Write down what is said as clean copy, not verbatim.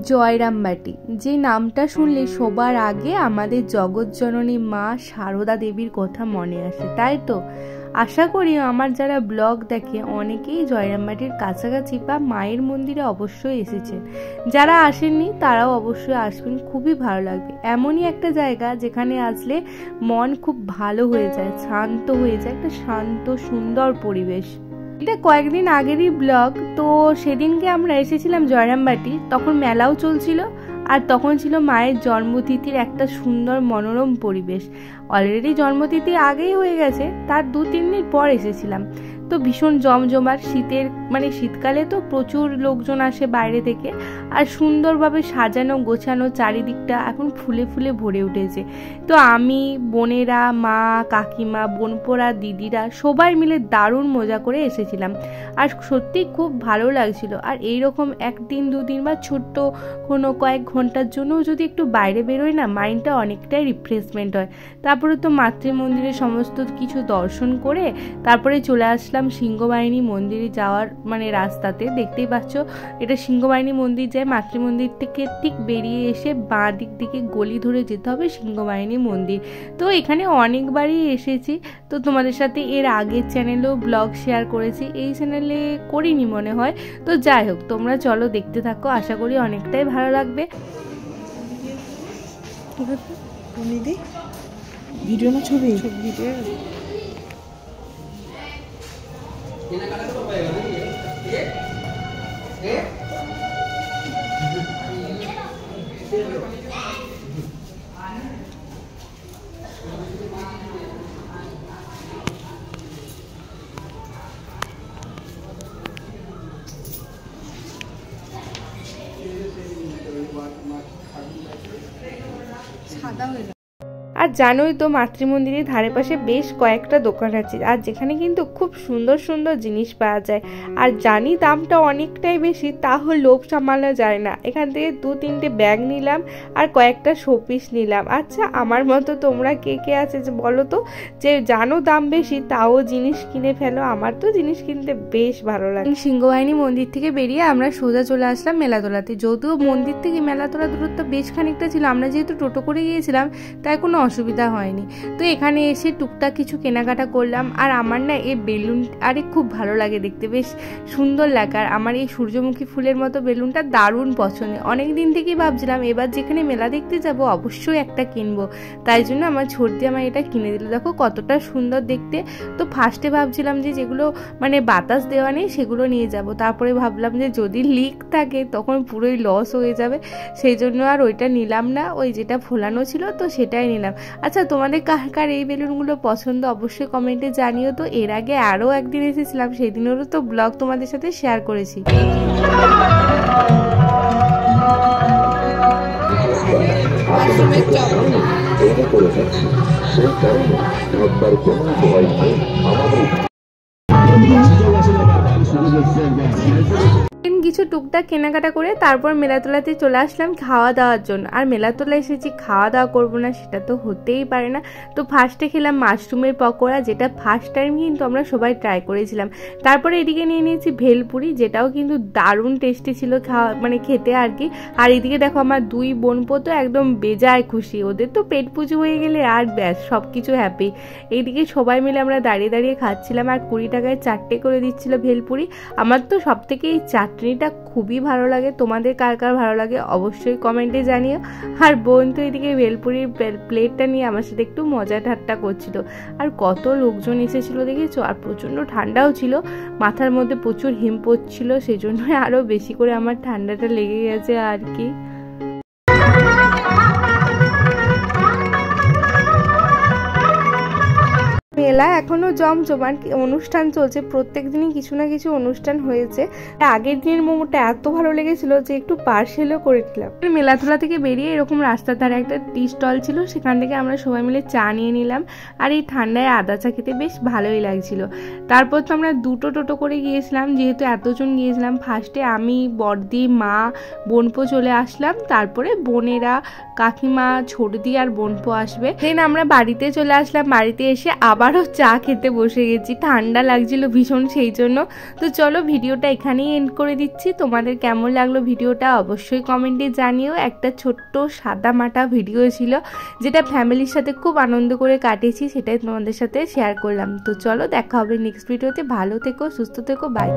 জয়রামবাটি, যে নামটা শুনলে সবার আগে আমাদের জগৎজননী মা সারদা দেবীর কথা মনে আসে, তাই তো? আশা করি আমার যারা ব্লগ দেখে অনেকেই জয়রামবাটির কাছাকাছি বা মায়ের মন্দিরে অবশ্যই এসেছেন। যারা আসেননি তারাও অবশ্যই আসবেন, খুবই ভালো লাগবে। এমনই একটা জায়গা যেখানে আসলে মন খুব ভালো হয়ে যায়, শান্ত হয়ে যায়, একটা শান্ত সুন্দর পরিবেশ। এটা কয়েকদিন আগেরই ব্লগ। তো সেদিনকে আমরা এসেছিলাম জয়রামবাটি, তখন মেলাও চলছিল আর তখন ছিল মায়ের জন্মতিথির একটা সুন্দর মনোরম পরিবেশ। অলরেডি জন্মতিথি আগেই হয়ে গেছে, তার 2-3 দিন পর এসেছিলাম। তো ভীষণ জমজমাট, শীতকালে তো প্রচুর লোকজন আসে বাইরে থেকে, আর সুন্দরভাবে সাজানো গোছানো চারিদিকটা এখন ফুলে ফুলে ভরে উঠেছে। তো আমি, বোনেরা, মা, কাকিমা, বোনপোরা, দিদিরা সবাই মিলে দারুণ মজা করে এসেছিলাম, আর সত্যি খুব ভালো লাগছিল। আর এইরকম 1-2 দিন বা ছোট্ট কোনো কয়েক ঘন্টার জন্যও যদি একটু বাইরে বেরোয় না, মাইন্ডটা অনেকটাই রিফ্রেশমেন্ট হয়। তারপরে তো মাতৃমন্দিরে সমস্ত কিছু দর্শন করে তারপরে চলে আসলাম সিংহবাহিনী মন্দিরে যাওয়ার রাস্তাতে। দেখতেই পাচ্ছ, এটা সিংহবাহিনী মন্দির যায়। মাতৃমন্দির থেকে ঠিক বেরিয়ে এসে বাঁ দিক দিকে গলি ধরে যেতে হবে সিংহবাহিনী মন্দির। তো এখানে অনেকবারই এসেছি, তো তোমাদের সাথে এর আগের চ্যানেলেও ব্লগ শেয়ার করেছি, এই চ্যানেলে করিনি মনে হয়। তো যাই হোক, তোমরা চলো দেখতে থাকো, আশা করি অনেকটাই ভালো লাগবে। ভিডিও না ছবি? ভিডিও। সাদা হয়ে যায়। আর জানোই তো, মাতৃমন্দিরের ধারে পাশে বেশ কয়েকটা দোকান আছে, আর যেখানে কিন্তু খুব সুন্দর সুন্দর জিনিস পাওয়া যায়। আর জানি দামটা অনেকটাই বেশি, তাও লোভ সামলানো যায় না। এখান থেকে 2-3টে ব্যাগ নিলাম আর কয়েকটা শোপিস নিলাম। আচ্ছা, আমার মতো তোমরা কে কে আছে যে বলো তো, যে জানো দাম বেশি তাও জিনিস কিনে ফেলো? আমার তো জিনিস কিনতে বেশ ভালো লাগে। সিংহবাহিনী মন্দির থেকে বেরিয়ে আমরা সোজা চলে আসলাম মেলাতলাতে। যদিও মন্দির থেকে মেলাতলা দূরত্ব বেশ খানিকটা ছিল, আমরা যেহেতু টোটো করে গিয়েছিলাম তাই কোনো অসুবিধা হয়নি। তো এখানে এসে টুকটাক কিছু কেনাকাটা করলাম। আর আমার না এই বেলুন খুব ভালো লাগে দেখতে, বেশ সুন্দর লাগে। আর আমার এই সূর্যমুখী ফুলের মতো বেলুনটা দারুণ পছন্দ। অনেক দিন থেকেই ভাবছিলাম এবার যেখানে মেলা দেখতে যাব অবশ্যই একটা কিনবো, তাই জন্য আমার ছোটদি আমার এটা কিনে দিল। দেখো কতটা সুন্দর দেখতে। তো ফার্স্টে ভাবছিলাম যে যেগুলো বাতাস দেওয়া নেই সেগুলো নিয়ে যাব, তারপরে ভাবলাম যে যদি লিক থাকে তখন পুরোই লস হয়ে যাবে, সেই জন্য আর ওইটা নিলাম না। ওই যেটা ফোলানো ছিল তো সেটাই নিলাম। আচ্ছা, তোমাদের কার কার এই বেলুনগুলো পছন্দ অবশ্যই কমেন্টে জানিও। তো এর আগে আরও একদিন এসেছিলাম, সেই দিনেরও তো ব্লগ তোমাদের সাথে শেয়ার করেছি। কিছু টুকটাক কেনাকাটা করে তারপর মেলাতলাতে চলে আসলাম খাওয়া দাওয়ার জন্য। আর মেলাতলা এসেছি, খাওয়া দাওয়া করবো না সেটা তো হতেই পারে না। তো ফার্স্টে খেলাম মাশরুমের পকোড়া, যেটা ফার্স্ট টাইম কিন্তু আমরা সবাই ট্রাই করেছিলাম। তারপরে এদিকে নিয়ে নিয়েছি ভেলপুরি, যেটাও কিন্তু দারুণ টেস্টি ছিল খেতে আর কি। আর এদিকে দেখো আমার 2 বোনপো তো একদম বেজায় খুশি, ওদের তো পেট পুজো হয়ে গেলে আর ব্যাস সব কিছু হ্যাপি। এইদিকে সবাই মিলে আমরা দাঁড়িয়ে দাঁড়িয়ে খাচ্ছিলাম, আর 20 টাকায় 4টে করে দিচ্ছিল ভেলপুরি। আমার তো সব থেকে এই চাটনিটা খুবই ভালো লাগে। তোমাদের কার কার ভালো লাগে অবশ্যই কমেন্টে জানিও। আর বোন তো এদিকে ভেলপুরির প্লেটটা নিয়ে আমার সাথে একটু মজা ঠাট্টা করছিল। আর কত লোকজন এসেছিল দেখেছো, আর প্রচণ্ড ঠান্ডাও ছিল, মাথার মধ্যে প্রচুর হিম পড়ছিল, সেই জন্য আরও বেশি করে আমার ঠান্ডাটা লেগে গেছে আর কি। মেলা এখনো জমজমাট, অনুষ্ঠান চলছে, প্রত্যেক দিনই কিছু না কিছু অনুষ্ঠান হয়েছে। আগের দিনের মোমোটা এত ভালো লেগেছিল যে একটু পার্সেলও করেছিলাম। মেলাতলা থেকে বেরিয়ে এরকম রাস্তার ধারে একটা টি স্টল ছিল, সেখান থেকে আমরা সবাই মিলে চা নিয়ে নিলাম। আর এই ঠান্ডায় আদা চা খেতে বেশ ভালোই লাগছিল। তারপর তো আমরা 2টো টোটো করে গিয়েছিলাম, যেহেতু এতজন গিয়েছিলাম। ফার্স্টে আমি, বড়দি, মা, বোনপো চলে আসলাম, তারপরে বোনেরা, কাকিমা, ছোটদি আর বোনপো আসবে। দেন আমরা বাড়িতে চলে আসলাম। বাড়িতে এসে আবারও চা খেতে বসে গেছি, ঠান্ডা লাগছিল ভীষণ সেই জন্য। তো চলো ভিডিওটা এখানেই এন্ড করে দিচ্ছি। তোমাদের কেমন লাগলো ভিডিওটা অবশ্যই কমেন্টে জানিও। একটা ছোট্ট সাদা মাটা ভিডিও ছিল, যেটা ফ্যামিলির সাথে খুব আনন্দ করে কাটিয়েছি, সেটাই তোমাদের সাথে শেয়ার করলাম। তো চলো দেখা হবে নেক্সট ভিডিওতে। ভালো থেকো, সুস্থ থেকো, বাই।